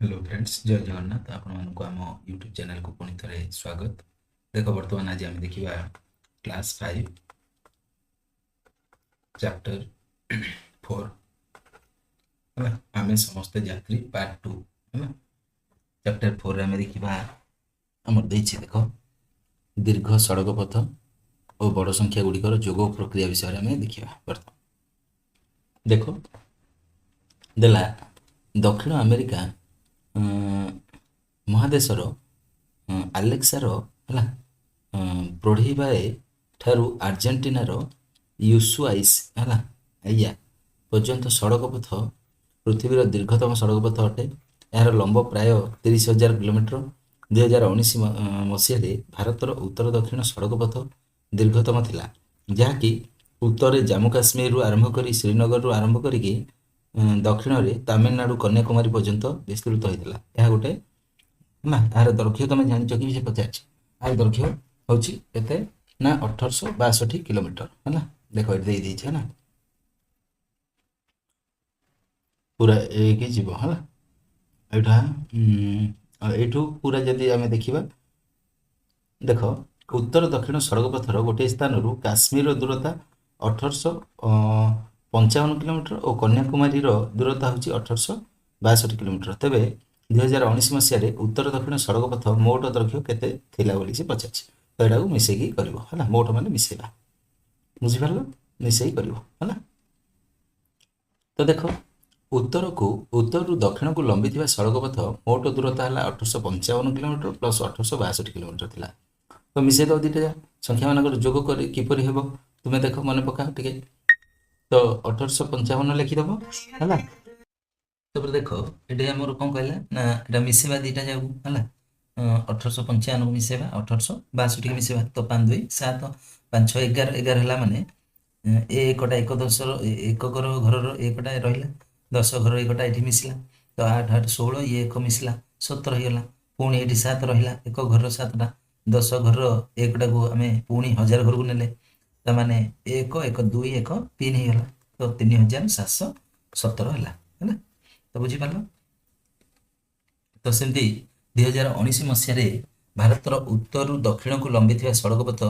Hello friends जय जगन्नाथ आपण मानक आम यूट्यूब चैनल को पुणी थे स्वागत। देख बर्तमान आज आम देखा क्लास 5 चैप्टर 4 है आम समस्त यात्री पार्ट 2 है चैप्टर 4 आम देखा आमर देख दीर्घ सड़क पथ और बड़ संख्या गुड़िकर जोग प्रक्रिया विषय में देखा बर्तमान देख देला दक्षिण अमेरिका महादेशर आलेक्सार है प्रोढ़ीबाए ठारू आर्जेंटीनार यूसुआइस है या पर्यंत सड़क पथ पृथ्वीर दीर्घतम सड़क पथ अटे। यार लंब प्राय 30,000 किलोमीटर। 2019 मसीह भारतर उत्तर दक्षिण सड़क पथ दीर्घतम थिला जहाँकि उत्तर जम्मू काश्मीर आरंभ कर श्रीनगर आरंभ करिकी दक्षिण में तमिलनाडु कन्याकुमारी पर्यंत विस्तृत होता है गोटे ना। यार दैर्घ्य तुम जान कि से पचार यार दैर्घ्य हूँ ना 1862 किलोमीटर है ना। देख ये है ना पूरा एक जीव है यहाँ यू पूरा जदि आम देखा देख उत्तर दक्षिण सड़क पथर गोटे स्थान काश्मीर दूरता 1855 किलोमीटर और कन्याकुमारी दूरता हूँ 1862 किलोमीटर। तेरे 2019 मसीह उत्तर दक्षिण सड़क पथ मोट दैर्घ्य केते थिला बोली से पचार तो यहाँ मिसेक कर मोट मान मिसेगा बुझिपार मिसेक कर तो देख उत्तर रु दक्षिण को लंबी सड़क पथ मोट दूरता है 1855 किलोमीटर प्लस 1862 किलोमीटर थिला। तो मिसेद दुईटा संख्या मान जोग कर किपर हे तुम्हें देख मन पका टे तो 1855 लिखिदेव है। तापर देख ये आमर कौन कहला ना यहाँ मिसेवा दुईटा जाऊ है 1855 को मिसेवा 1862 के मिसेवा तो 5 2 7 5 6 11 11 है माने एकटा एक 10 एक घर एकटा रहा 10 घर एकटा ये मिसला तो 8 8 16 ये एक मिसला 17 होगा पुणी ये 7 रहा एक घर 7टा 10 घर एकटा को आम पुणी 1000 घर को नेले ताने एक एक 2 1 3 होगा तो 3717 है तो बुझीपार। तो सेमती 2019 मसीह भारतर उत्तर दक्षिण को लंबी सड़क पथ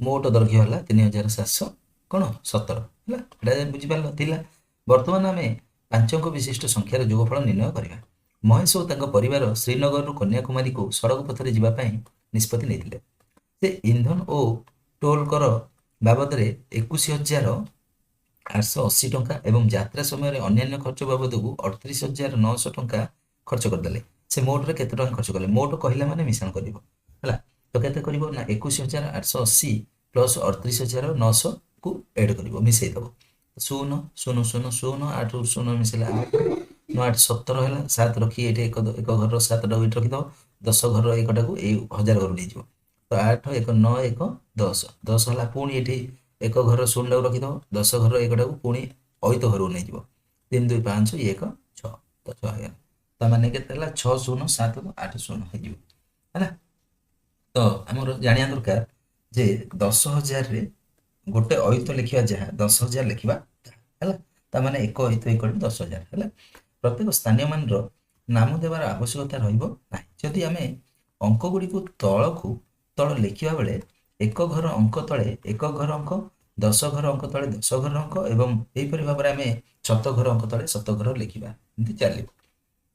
मोट दैर्घ्य है 3700 कौन 17 है बुझीपार थिला। बर्तमान आम 5 अंक विशिष्ट संख्यार जोगफल निर्णय करवा। महेश और परिवार श्रीनगर कन्याकुमारी को सड़क पथरे जावाई निष्पत्ति नहीं से इंधन और टोल कर बाबद 21,880 टंका एवं यात्रा समय अन्य खर्च बाबद को 38,900 टंका खर्च करदे। से मोट रे केते टंका खर्च कले मोट कहला माने मिश्रण करिवो हला तो केते करिवो ना 21,880 प्लस 38,900 को ऐड करिवो मिसेई दबो 0 0 0 0 8 0 मिसेला 8 9 8 17 है 7 रखी ये एक घर 7 टा रखीद 10 घर एकटा को 1000 घर नहीं तो 8 1 9 1 10 10 है पुणी ये एक घर 0 टाक रखीद 10 घर एकटा को पुणी अत घर को नहीं 3 2 5 1 6 तो 6 है ताने के 6 0 7 8 0 है तो आमर जाना दरकार जे 10,000 गोटे अयुत लिखा जहाँ 10,000 लिखा है एक अयुत एक 10,000 है। प्रत्येक स्थानीय मान नाम देवार आवश्यकता रही आम अंक गुड़ी तल को तल लिखा बेले एक घर अंक तले एक घर अंक 10 घर अंक तले 10 घर अंक एवं यहीपरि भाव में आम 7 घर अंक तले 7 घर लिखा एमती चलो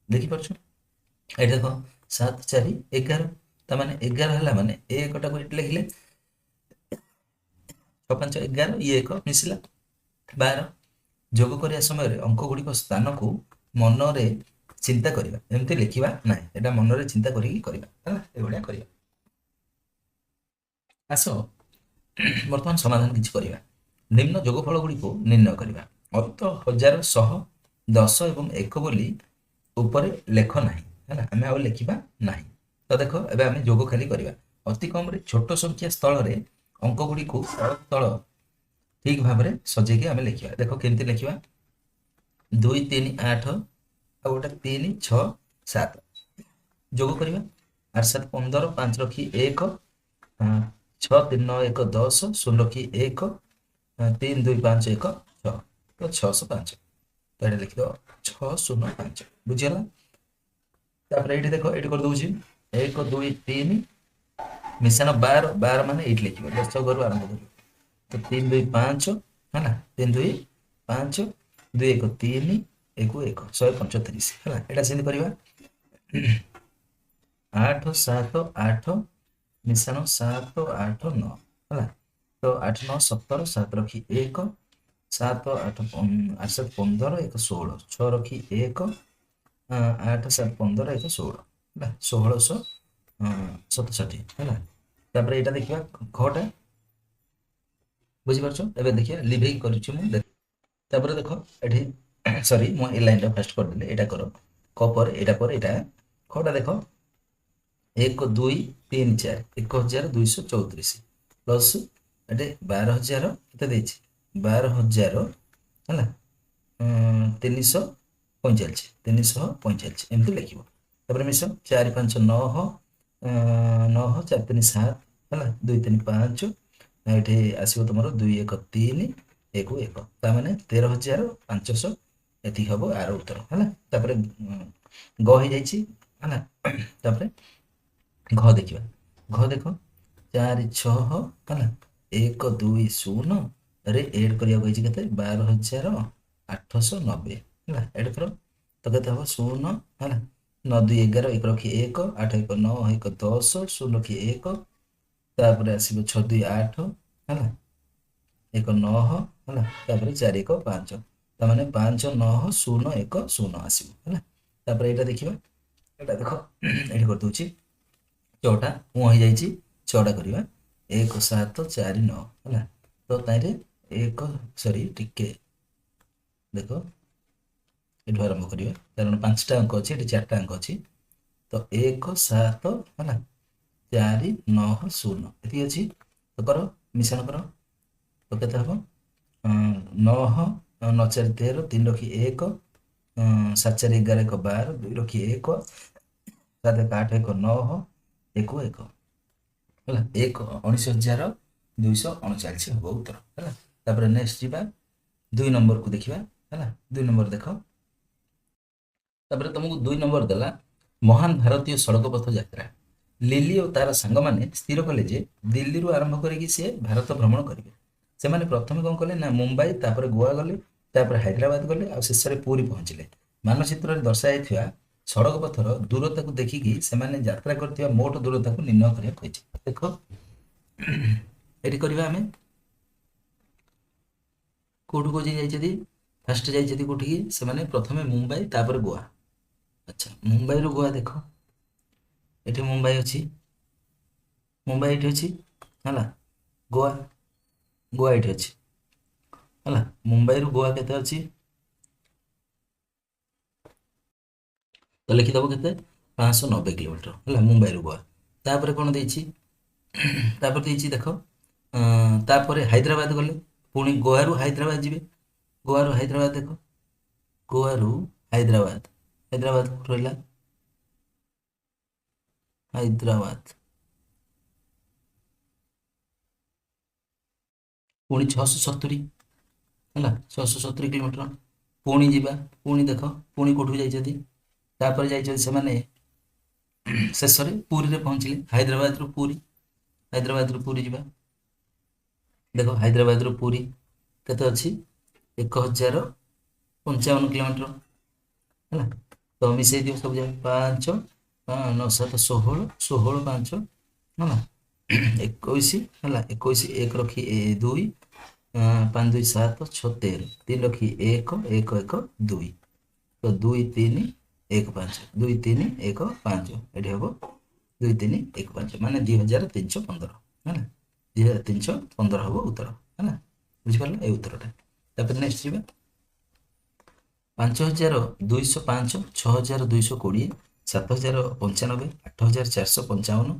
देखिपार ये देख 7 4 11 ताने 11 है माने एकटा को लिखिले 6 5 11 ये एक मिसला 12 जोग करने समय अंक गुड़िक स्थान को मन में चिंता करवा एमती लिखा ना यहाँ मन में चिंता करवा आस बर्तमान समाधान किसी करवा। निम्न जोगफल गुड़ी को निर्णय करवा अत 1000 100 10 और 1 बोली ऊपर लेख ना है आम आ लिखा ना। तो देख ए आम जोग खाली करवा अति कम छोट संख्या स्थल में अंक गुड़ी को तल ठीक भाव में सजेक आम लिखा। देख केमती लिखा 2 3 8 आ गोटे 3 6 7 जोग करवा 8 7 15 5 रखी 1 6 3 9 1 10 0 रखी 1 3 2 5 1 6 तो 605 तो ये लिखिद 605 बुझीगला। ତାପରେ ଏଇଠି ଦେଖ ଏଇଠି କରିଦେଉଛି 1 2 3 ମିଶାଣ 12 12 ମାନେ ଏଇଠି ଲେଖିବ ଦଶ ଘରୁ ଆରମ୍ଭ କରିବ ତ 3 2 5 ହେଲା 3 2 5 2 1 3 1 1 135 ହେଲା ଏଇଟା ସେମିତି କରିବା 8 7 8 ମିଶାଣ 7 8 9 ହେଲା ତ 8 9 17 7 ରଖି 1 7 8 8 7 15 1 16 6 ରଖି 1 8 7 15 1 16 ହେଲା 1667 ହେଲା ତାପରେ ଏଇଟା ଦେଖିବା ଘଟା ବୁଝିପାରୁଛ ଏବେ ଦେଖିବା ଲିଭେଇ କରିଛି ମୁଁ ତାପରେ ଦେଖ ଏଠି ସରି ମୁଁ ଏ ଲାଇନଟା ଫାଷ୍ଟ କରିଦେଲି ଏଇଟା କର କ ପରେ ଏଇଟା ଖଟା ଦେଖ 1 2 3 4 1234 ପ୍ଲସ୍ ଏଠି 12000 କେତେ ଦେଇଛି 12000 ହେଲା 345 ଏମିତି ଲେଖିବ ତାପରେ ମିଶ 4 5 9 9 4 3 7 ହେଲା 2 3 5 ଏଠି ଆସିବ ତୁମର 2 1 3 1 1 ତାମାନେ 13500 ଏତିକି ହବ ଆର ଉତ୍ତର ହେଲା ତାପରେ ଗ ହେଇଯାଇଛି ହେଲା ତାପରେ ଘ ଦେଖିବା ଘ ଦେଖ 4 6 ହେଲା 1 2 0 ରେ ଏଡ୍ କରିବାକୁ ହେଇଛି କେତେ 12890 ହେଲା ଏଡ୍ କର ତ କେତେ ହବ 0 ହେଲା 9 2 11 1 ରଖି 1 8 1 9 1 10 0 ରଖି 1 ତାପରେ ଆସିବ 6 2 8 ହେଲା 1 9 ହେଲା ତାପରେ 4 1 5 ତାମାନେ 5 9 0 1 0 ଆସିବ ହେଲା ତାପରେ ଏଇଟା ଦେଖିବା ଏଇଟା ଦେଖ ଏଇଠି କରିଦେଉଛି ଛଅଟା ମୁଁ ହେଇଯାଇଛି ଛଅଟା କରିବା 1 7 4 9 ହେଲା ତ ତାଇରେ 1 ସରି ଟିକେ ଦେଖ ଏଠୁ ଆରମ୍ଭ କରିବା କାରଣ 5ଟା ଅଙ୍କ ଅଛି ଏଠି 4ଟା ଅଙ୍କ ଅଛି ତ 1 7 ହେଲା 4 9 0 ଏତିକି ଅଛି ତ କର ମିଶାଣ କର ତ କେତେ ହବ 9 9 4 13 3 ରଖି 1 7 4 11 1 12 2 ରଖି 1 7 1 8 1 9 1 1 ହେଲା 19,239 ହବ ଉତ୍ତର ହେଲା ତାପରେ ନେକ୍ସଟ ଯିବା 2 ନମ୍ବରକୁ ଦେଖିବା ହେଲା 2 ନମ୍ବର ଦେଖ ତାପରେ ତମକୁ 2 ନମ୍ବର ଦେଲା ମହାନ ଭାରତୀୟ ସଡ଼କ ପଥ ଯାତ୍ରା ଲିଲି ଓ ତାର ସାଙ୍ଗମାନେ ସ୍ଥିର କଲେ ଯେ ଦିଲ୍ଲୀରୁ ଆରମ୍ଭ କରିକି ସିଏ ଭାରତ ଭ୍ରମଣ କରିବେ ସେମାନେ ପ୍ରଥମେ କଣ କଲେ ନା ମୁମ୍ବାଇ ତାପରେ ଗୋଆ ଗଲେ ତାପରେ ହାଇଦ୍ରାବାଦ ଗଲେ ଆଉ ଶେଷରେ ପୁରୀ ପହଞ୍ଚିଲେ ମାନଚିତ୍ରରେ ଦର୍ଶାଯାଇଥିବା ସଡ଼କ ପଥର ଦୂରତାକୁ ଦେଖିକି ସେମାନେ ଯାତ୍ରା କରିଥିବା ମୋଟ ଦୂରତାକୁ ନିର୍ଣ୍ଣୟ କରିବାକୁ କହିଛି ଦେଖ ଏଠି କରିବା ଆମେ କୋଉଠୁ ଯାଇଛନ୍ତି ଫାଷ୍ଟ ଯାଇଛନ୍ତି କୋଉଠିକି ସେମାନେ ପ୍ରଥମେ ମୁମ୍ବାଇ ତାପରେ ଗୋଆ ଆଚ୍ଛା ମୁମ୍ବାଇରୁ ଗୋଆ ଦେଖ ଏଠି ମୁମ୍ବାଇ ଅଛି ମୁମ୍ବାଇ ଏଠି ଅଛି ହେଲା ଗୋଆ ଗୋଆ ଏଠି ଅଛି ହେଲା ମୁମ୍ବାଇରୁ ଗୋଆ କେତେ ଅଛି ତ ଲେଖିଦବ କେତେ 590 କିଲୋମିଟର ହେଲା ମୁମ୍ବାଇରୁ ଗୋଆ ତାପରେ କଣ ଦେଇଛି ତାପରେ ଦେଇଛି ଦେଖ ତାପରେ ହାଇଦ୍ରାବାଦ ଗଲେ ପୁଣି ଗୋଆରୁ ହାଇଦ୍ରାବାଦ ଯିବେ ଗୋଆରୁ ହାଇଦ୍ରାବାଦ ଦେଖ ଗୋଆରୁ ହାଇଦ୍ରାବାଦ ହାଇଦ୍ରାବାଦ କୋଉଠି ରହିଲା ହାଇଦ୍ରାବାଦ ପୁଣି 670 ହେଲା 670 କିଲୋମିଟର ପୁଣି ଯିବା ପୁଣି ଦେଖ ପୁଣି କୋଉଠୁ ଯାଇଛନ୍ତି ତାପରେ ଯାଇଛନ୍ତି ସେମାନେ ଶେଷରେ ପୁରୀରେ ପହଞ୍ଚିଲେ ହାଇଦ୍ରାବାଦରୁ ପୁରୀ ଯିବା ଦେଖ ହାଇଦ୍ରାବାଦରୁ ପୁରୀ କେତେ ଅଛି 1055 କିଲୋମିଟର ହେଲା ତ ମିଶେଇ ଦିଅ ସବୁ ଯାକ 5 9 7 16 16 5 ହେଲା 21 ହେଲା 21 1 ରଖି 2 5 2 7 6 13 3 ରଖି 1 1 1 2 ତ 2 3 1 5 2 3 1 5 ଏଠି ହବ 2 3 1 5 ମାନେ 2315 ହେଲା 2315 ହବ ଉତ୍ତର ହେଲା ବୁଝିପାରିଲ ଏଇ ଉତ୍ତରଟା ତାପରେ ନେକ୍ସଟ ଯିବା 5205 6220 7095 8455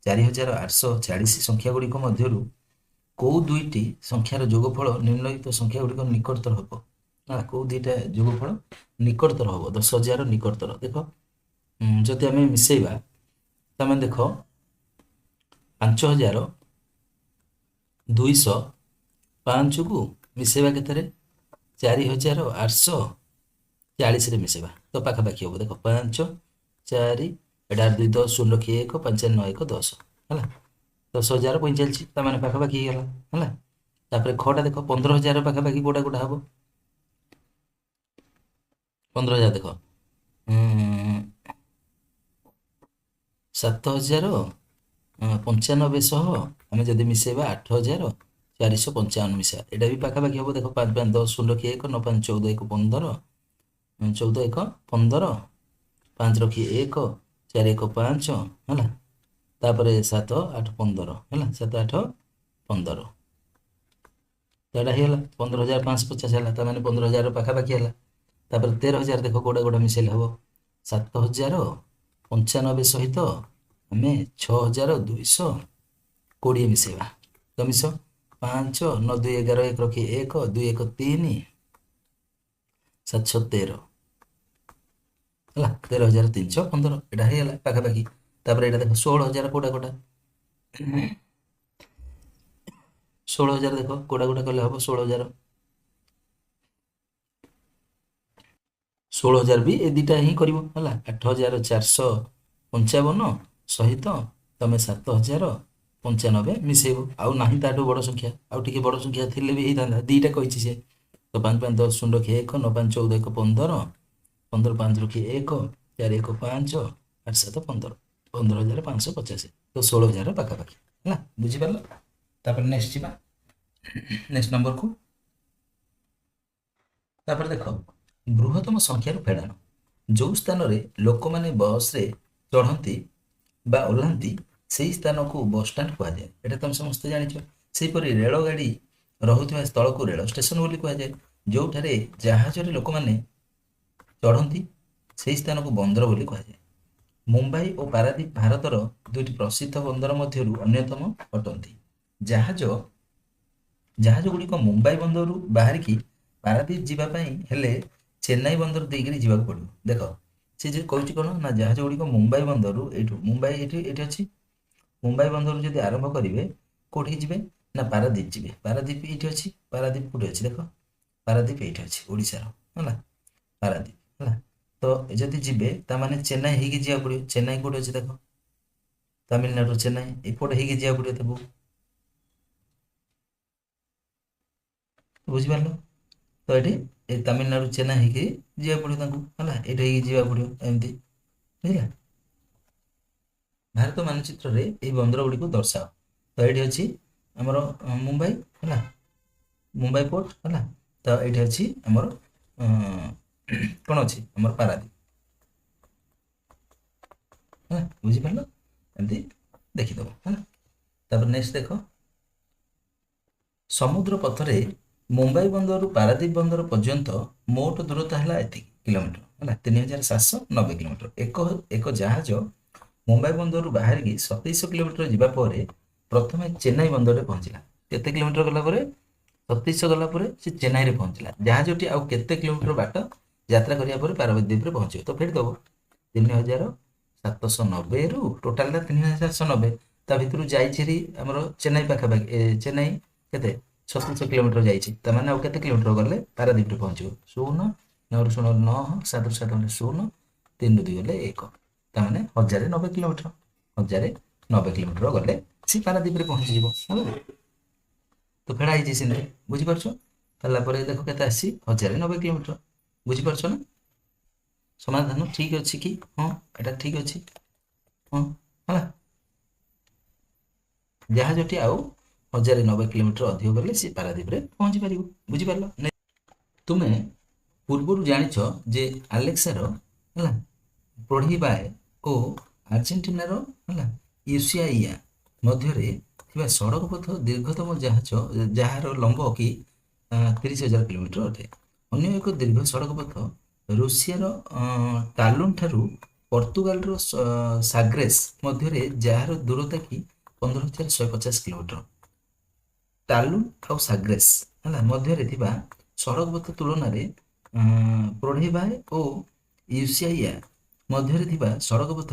4840 ସଂଖ୍ୟା ଗୁଡ଼ିକ ମଧ୍ୟରୁ କୋଉ ଦୁଇଟି ସଂଖ୍ୟାର ଯୋଗଫଳ ନିମ୍ନଲିଖିତ ସଂଖ୍ୟା ଗୁଡ଼ିକ ନିକଟତର ହେବ ନା କୋଉ ଦୁଇଟା ଯୋଗଫଳ ନିକଟତର ହବ 10,000 ନିକଟତର ଦେଖ ଯଦି ଆମେ ମିଶେଇବା ତମେ ଦେଖ 5205କୁ ମିଶେଇବା କେତେରେ 4840ରେ ମିଶେଇବା ତ ପାଖାପାଖି ହବ ଦେଖ 5 4 ଏଟା 2 10 0 ଲକ୍ଷ 1 5 9 1 10 ହେଲା 10,045 ତା ମାନେ ପାଖାପାଖି ହେଇଗଲା ହେଲା। ତାପରେ ଖଟା ଦେଖ 15,000 ପାଖାପାଖି କୋଉଟା କୋଉଟା ହବ 15,000 ଦେଖ 7,095 ଆମେ ଯଦି ମିଶେଇବା 8,455 ମିଶା ଏଇଟା ବି ପାଖାପାଖି ହବ ଦେଖ 5 5 10 0 ଲକ୍ଷ 1 9 5 14 1 15 14 1 15 5 ଲକ୍ଷ 1 4 1 5 ହେଲା ତାପରେ 7 8 15 ହେଲା 7 8 15 ତ ଏଇଟା ହେଇଗଲା 15,550 ହେଲା ତା ମାନେ 15,000 ପାଖାପାଖି ହେଲା। ତାପରେ 13,000 ଦେଖ କୋଉଟା କୋଉଟା ମିଶେଇଲେ ହବ 7,095 ସହିତ ଆମେ 6,220 ମିଶେଇବା ତ ମିଶ 5 9 2 11 1 ରଖି 1 2 1 3 7 6 13 ହେଲା 13,315 ଏଇଟା ହେଇଗଲା ପାଖାପାଖି। ତାପରେ ଏଇଟା ଦେଖ 16,000 କୋଉଟା କୋଉଟା 16,000 ଦେଖ କୋଉଟା କୋଉଟା କଲେ ହବ 16,000 ବି ଏ ଦିଟା ହିଁ କରିବ ହେଲା 8,455 ସହିତ ତମେ 7,095 ମିଶେଇବ ଆଉ ନାହିଁ ତାଠୁ ବଡ ସଂଖ୍ୟା ଆଉ ଟିକେ ବଡ ସଂଖ୍ୟା ଥିଲେ ବି ହେଇଥାନ୍ତା ଦିଟା କହିଛି ସେ ତ 5 5 10 0 ଲକ୍ଷ 1 9 5 14 1 15 15 5 ଲକ୍ଷ 1 4 1 5 8 7 15 15,550 ତ 16,000 ପାଖାପାଖି ହେଲା ବୁଝିପାରିଲ। ତାପରେ ନେକ୍ସଟ ଯିବା ନେକ୍ସଟ ନମ୍ବରକୁ। ତାପରେ ଦେଖ ବୃହତ୍ତମ ସଂଖ୍ୟାରୁ ଫେଡାଣ ଯୋଉ ସ୍ଥାନରେ ଲୋକମାନେ ବସରେ ଚଢନ୍ତି ବା ଓହ୍ଲାନ୍ତି ସେହି ସ୍ଥାନକୁ ବସଷ୍ଟାଣ୍ଡ କୁହାଯାଏ ଏଟା ତମେ ସମସ୍ତେ ଜାଣିଛ। ସେହିପରି ରେଳଗାଡି ରହୁଥିବା ସ୍ଥଳକୁ ରେଳ ଷ୍ଟେସନ ବୋଲି କୁହାଯାଏ। ଯୋଉଠାରେ ଜାହାଜରେ ଲୋକମାନେ ଚଢନ୍ତି ସେହି ସ୍ଥାନକୁ ବନ୍ଦର ବୋଲି କୁହାଯାଏ। ମୁମ୍ବାଇ ଓ ପାରାଦୀପ ଭାରତର ଦୁଇଟି ପ୍ରସିଦ୍ଧ ବନ୍ଦର ମଧ୍ୟରୁ ଅନ୍ୟତମ ଅଟନ୍ତି। ଜାହାଜ ଜାହାଜ ଗୁଡ଼ିକ ମୁମ୍ବାଇ ବନ୍ଦରରୁ ବାହାରିକି ପାରାଦୀପ ଯିବା ପାଇଁ ହେଲେ ଚେନ୍ନାଇ ବନ୍ଦର ଦେଇକିରି ଯିବାକୁ ପଡିବ। ଦେଖ ସେ ଯେ କହୁଛି କଣ ନା ଜାହାଜ ଗୁଡ଼ିକ ମୁମ୍ବାଇ ବନ୍ଦରରୁ ଏଇଠୁ ମୁମ୍ବାଇ ଏଠି ଅଛି ମୁମ୍ବାଇ ବନ୍ଦରରୁ ଯଦି ଆରମ୍ଭ କରିବେ କୋଉଠିକି ଯିବେ ନା ପାରାଦୀପ ଯିବେ। ପାରାଦୀପ ଏଇଠି ଅଛି ପାରାଦୀପ କୋଉଠି ଅଛି ଦେଖ ପାରାଦୀପ ଏଇଠି ଅଛି ଓଡ଼ିଶାର ହେଲା ପାରାଦୀପ ହେଲା ତ ଯଦି ଯିବେ ତାମାନେ ଚେନ୍ନାଇ ହେଇକି ଯିବାକୁ ପଡିବ। ଚେନ୍ନାଇ କୋଉଠି ଅଛି ଦେଖ ତାମିଲନାଡୁର ଚେନ୍ନାଇ ଏପଟେ ହେଇକି ଯିବାକୁ ପଡିବ ତାକୁ ବୁଝିପାରିଲ ତ ଏଠି ଏ ତାମିଲନାଡୁ ଚେନ୍ନାଇ ହେଇକି ଯିବାକୁ ପଡିବ ତାଙ୍କୁ ହେଲା ଏଇଠି ହେଇକି ଯିବାକୁ ପଡିବ ଏମିତି ବୁଝିଲା। ଭାରତ ମାନଚିତ୍ରରେ ଏହି ବନ୍ଦର ଗୁଡ଼ିକୁ ଦର୍ଶାଅ ତ ଏଇଠି ଅଛି ଆମର ମୁମ୍ବାଇ ହେଲା ମୁମ୍ବାଇ ପୋର୍ଟ ହେଲା ତ ଏଇଠି ଅଛି ଆମର କଣ ଅଛି ଆମର ପାରାଦୀପ ହେଲା ବୁଝିପାରିଲ ଏମିତି ଦେଖିଦବ ହେଲା। ତାପରେ ନେକ୍ସଟ ଦେଖ ସମୁଦ୍ର ପଥରେ ମୁମ୍ବାଇ ବନ୍ଦରରୁ ପାରାଦୀପ ବନ୍ଦର ପର୍ଯ୍ୟନ୍ତ ମୋଟ ଦୂରତା ହେଲା ଏତିକି କିଲୋମିଟର ହେଲା 3,790 କିଲୋମିଟର। ଏକ ଜାହାଜ ମୁମ୍ବାଇ ବନ୍ଦରରୁ ବାହାରିକି 2700 କିଲୋମିଟର ଯିବା ପରେ ପ୍ରଥମେ ଚେନ୍ନାଇ ବନ୍ଦରରେ ପହଞ୍ଚିଲା। କେତେ କିଲୋମିଟର ଗଲା ପରେ 2700 ଗଲା ପରେ ସେ ଚେନ୍ନାଇରେ ପହଞ୍ଚିଲା। ଜାହାଜଟି ଆଉ କେତେ କିଲୋମିଟର ବାଟ ଯାତ୍ରା କରିବା ପରେ ପାରାଦୀପରେ ପହଞ୍ଚିବ ତ ଫେରିଦବ 3,790ରୁ ଟୋଟାଲଟା 3,790 ତା ଭିତରୁ ଯାଇଛି ଆମର ଚେନ୍ନାଇ ପାଖାପାଖି ଚେନ୍ନାଇ କେତେ 3600 କିଲୋମିଟର ଯାଇଛି ତାମାନେ ଆଉ କେତେ କିଲୋମିଟର ଗଲେ ପାରାଦୀପରେ ପହଞ୍ଚିବ 0 9 ଶୂନ 9 7 7 ଗଲେ 0 3 2 ଗଲେ 1 ତାମାନେ 1,090 କିଲୋମିଟର 1,090 କିଲୋମିଟର ଗଲେ ସେ ପାରାଦୀପରେ ପହଞ୍ଚିଯିବ ହେଲା। ତ ଫେଡା ହେଇଛି ସେମିତି ବୁଝିପାରୁଛ ହେଲା ପରେ ଦେଖ କେତେ ଆସିଛି 1,090 କିଲୋମିଟର ବୁଝିପାରୁଛ ନା। ସମାଧାନ ଠିକ ଅଛି କି ହଁ ଏଟା ଠିକ ଅଛି ହଁ ହେଲା। ଜାହାଜଟି ଆଉ 1,090 କିଲୋମିଟର ଅଧିକ ଗଲେ ସେ ପାରାଦୀପରେ ପହଞ୍ଚି ପାରିବ ବୁଝିପାରିଲ। ତୁମେ ପୂର୍ବରୁ ଜାଣିଛ ଯେ ଆଲେକ୍ସାର ହେଲା ପଢିବାଏ ଓ ଆର୍ଜେଣ୍ଟିନାର ହେଲା ୟୁସିଆଇଆ ମଧ୍ୟରେ ଥିବା ସଡ଼କ ପଥ ଦୀର୍ଘତମ ଜାହାଜ ଯାହାର ଲମ୍ବ କି 30,000 କିଲୋମିଟର ଅଟେ। ଅନ୍ୟ ଏକ ଦୀର୍ଘ ସଡ଼କ ପଥ ରୁଷିଆର ଟାଲୁନ ଠାରୁ ପର୍ତ୍ତୁଗାଲର ସାଗ୍ରେସ୍ ମଧ୍ୟରେ ଯାହାର ଦୂରତା କି 15,150 କିଲୋମିଟର। ଟାଲୁନ ଆଉ ସାଗ୍ରେସ୍ ହେଲା ମଧ୍ୟରେ ଥିବା ସଡ଼କ ପଥ ତୁଳନାରେ ପ୍ରୋଢେବାଏ ଓ ୟୁସିଆଇଆ ମଧ୍ୟରେ ଥିବା ସଡ଼କ ପଥ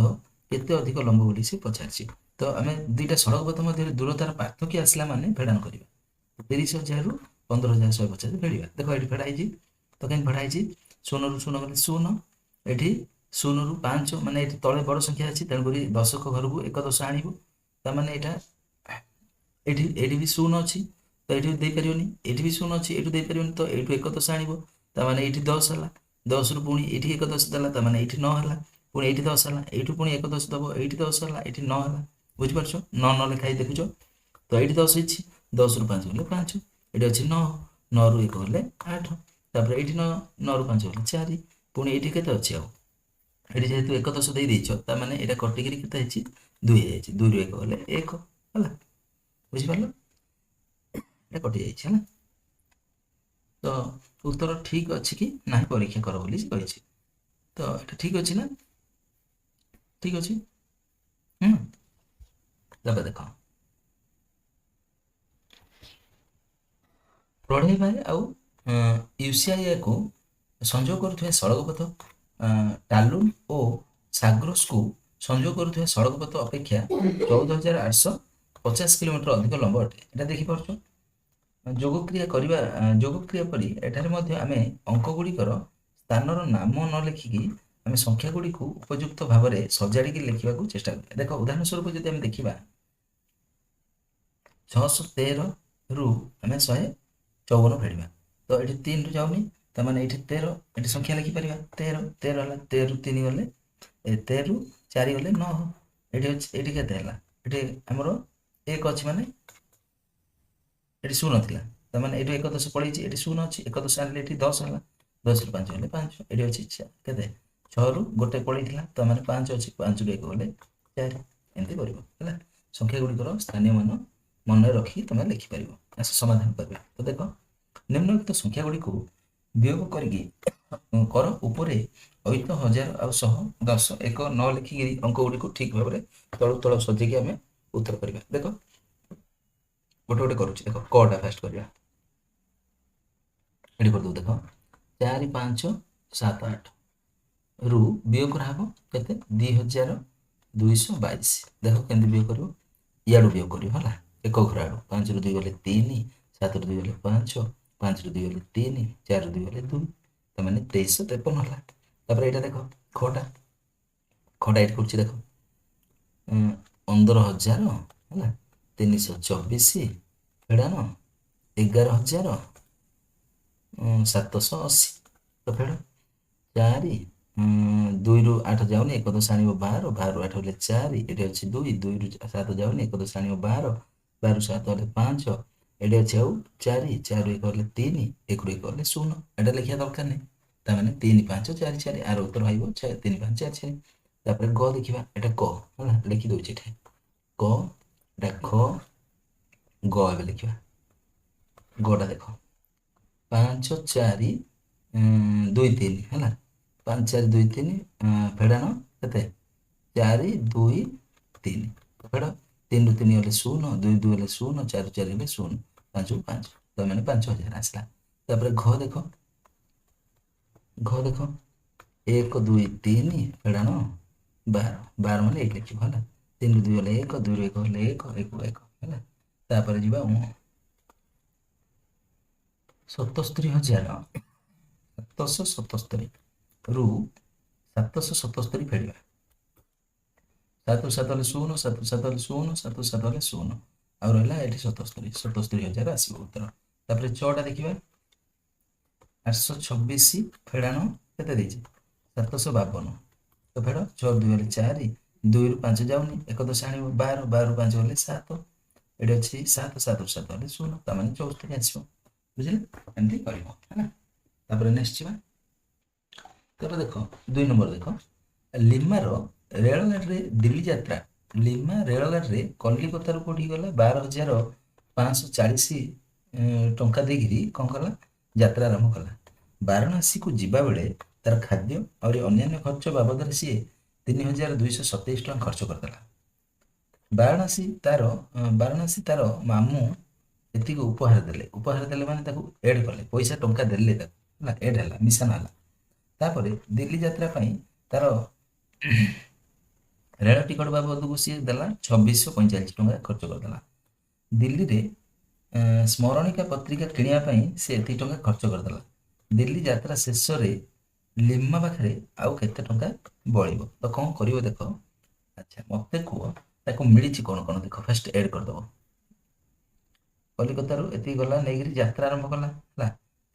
କେତେ ଅଧିକ ଲମ୍ବ ବୋଲି ସେ ପଚାରିଛି। ତ ଆମେ ଦୁଇଟା ସଡ଼କ ପଥ ମଧ୍ୟରେ ଦୂରତାର ପାର୍ଥକ୍ୟ ଆସିଲା ମାନେ ଫେଡାଣ କରିବା 30,000ରୁ 15,150 ଫେଡ଼ିବା। ଦେଖ ଏଠି ଫେଡା ହେଇଛି ତ କେମିତି ଫେଡା ହେଇଛି 0ରୁ 0 ଗଲେ 0 ଏଠି शून्य रु 5 माने ये तले बड़ संख्या अच्छी तेणुक 10 घर को 1 10 आण ताने यहाँ एठी भी शून्य अच्छी तो ये देपारे ये भी शून्य अच्छी ये देपारे तो ये 1 10 आण ताने ये 10 है 10 रु पुणी ये 1 10 देला ताने ये 9 है पुणी ये 10 है ये पुणी 1 10 दब ये 10 है ये 9 है बुझिपार 9 9 लिखाई देखुच तो ये 10 है 10 रु 5 गले 5 ये अच्छी 9 9 रु 1 गले 8 तापर ये 9 9 रु 5 गले 4 पुणी ये केते अच्छी आउ ये जेहेतु 1 10 दे देछ ता माने एटा कटिकरी केते हेछि 2 हे 2 रु 1 गले 1 हला बुझिपारलो एटा कटि जाइछ हला तो उत्तर ठीक अछि कि नाही परीक्षा कर बोली कहिछि तो एटा ठीक अछि ना ठीक अछि तब देखो प्रढ़ई भाई आउ यूसीआई को संजोग करुवा सड़क पथ टालुन और साग्रोस को संजोग करुवा सड़क पथ अपेक्षा 14,850 किलोमीटर अधिक लंब अटे एटा देखि पारछो जोगक्रिया करिवा जोगक्रिया परि एठारे मध्ये आमे अंक गुड़िकर स्थानर नाम न लिखिकी आमे संख्या गुड़ी को उपयुक्त भाव में सजाड़ी लिखा चेष्टा करिया देखो उदाहरण स्वरूप जदि आमे देखिबा 613 रु आमे 154 फेड़िबा तो ये 3 रु जाउनी त माने ये 13 ये संख्या लिखि परिबा 13 13 हला 13 रु 3 गले 13 रु 4 गले 9 ये केते हला ये हमरो 1 अछि माने ये शून्य थिला त माने ये 1 10 पळै छि ये शून्य अछि 1 10 आले ये 10 हला 10 रु 5 गले 5 ये अछि केते 6 रु गोटे पळै थिला त माने 5 अछि 5 रु 1 गले 4 एंती करिवो हला संख्या गुडी करो स्थानीय मान मन रखी तुम लिखि पारिबो आस समाधान करबे तो देखो निम्नलिखित संख्या गुडी को वियोग करके कर ऊपर अयुत हजार आ 100 10 1 9 लिखिकी अंक गुडी को ठीक भाव में तळु तळ सजेकी आमे उत्तर करबा देखो गोटे गोटे करूची देखो कटा फास्ट करबा एडी कर दो देखो 4 5 7 8 रु वियोग रहबो केते 2222 देखो केंदी वियोग करिवो याडू वियोग करिवो हला एक घर आड़ू 5 रु 2 गले 3 7 रु 2 गले 5 5 रु 2 गले 3 4 रु 2 गले 2 त माने 2353 हला तापर एटा देखो खटा एट करछि देखो 15000 हला 324 फेडान 11000 780 तो फेड 4 2 रु 8 जाउनी 1 10 आनिबो 12 12 रु 8 होले 4 एटे अछि 2 2 रु 7 जाउनी 1 10 आनिबो 12 12 रु 7 होले 5 एटे अछि आउ 4 4 रु 1 होले 3 1 रु 1 होले 0 एटा लिखिया दरकार नै ता माने 3 5 4 4 आर उत्तर आइबो 6 3 5 4 4 तापर ग देखिबा एटा क हला लिखि दोछि एठे क एटा ख ग एबे लिखिबा गटा देखो 5 4 2 3 हला 5 4 2 3 फेडान केते 4 2 3 फेड 3 रु 3 होले 0 2 2 होले 0 4 4 होले 0 5 5 तो माने 5000 आसला तापर घ देखो 1 2 3 फेडान 12 12 माने 1 लिखिबो हला 3 रु 2 होले 1 2 रु 1 होले 1 1 1 हला तापर जिबा 77777 रु 777 फेड़िबा 7 7 होले 0 7 7 होले 0 7 7 होले 0 और रहला एठी 77000 आसीबो उत्तर तापर 6 टा देखिबा 826 फेडान केते देछि 752 तो फेड 6 2 होले 4 2 रु 5 जाउनी 1 10 आनिबो 12 12 रु 5 होले 7 एठी अछि 7 7 7 होले 0 ता माने 64 आसीबो बुझिले एमती करिवो हैना तापर नेक्स्ट छिबा तब देखो 2 नंबर देखो लिमार रेल गाड़ी रे दिल्ली यात्रा लिमा रेल गाड़ी रे कलिकता रो कोठी गला 12540 टंका देगिरी कोन कला यात्रा आरंभ कला वाराणसी को जिबा बेले तार खाद्य और अन्य खर्च बाबद रे सी 3227 टंका खर्च करतला वाराणसी तार मामू एति को उपहार देले माने ताको एड करले पैसा टंका देले ताको ना एड हला मिशन हला तापरे दिल्ली यात्रा पई तार रेल टिकट बाबद को सी देला 2645 टंका खर्च कर देला दिल्ली रे स्मरणिका पत्रिका किनिया पई से एति टंका खर्च कर देला दिल्ली यात्रा शेष रे ଲିମା ପାଖରେ ଆଉ କେତେ ଟଙ୍କା ବଳିବ ତ କ'ଣ କରିବ ଦେଖ। ଆଚ୍ଛା ମୋତେ କୁହ ତାକୁ ମିଳିଛି କ'ଣ କ'ଣ ଦେଖ ଫାଷ୍ଟ ଏଡ୍ କରିଦେବ। କଲିକତାରୁ ଏତିକି ଗଲା ନେଇକିରି ଯାତ୍ରା ଆରମ୍ଭ କଲା ହେଲା,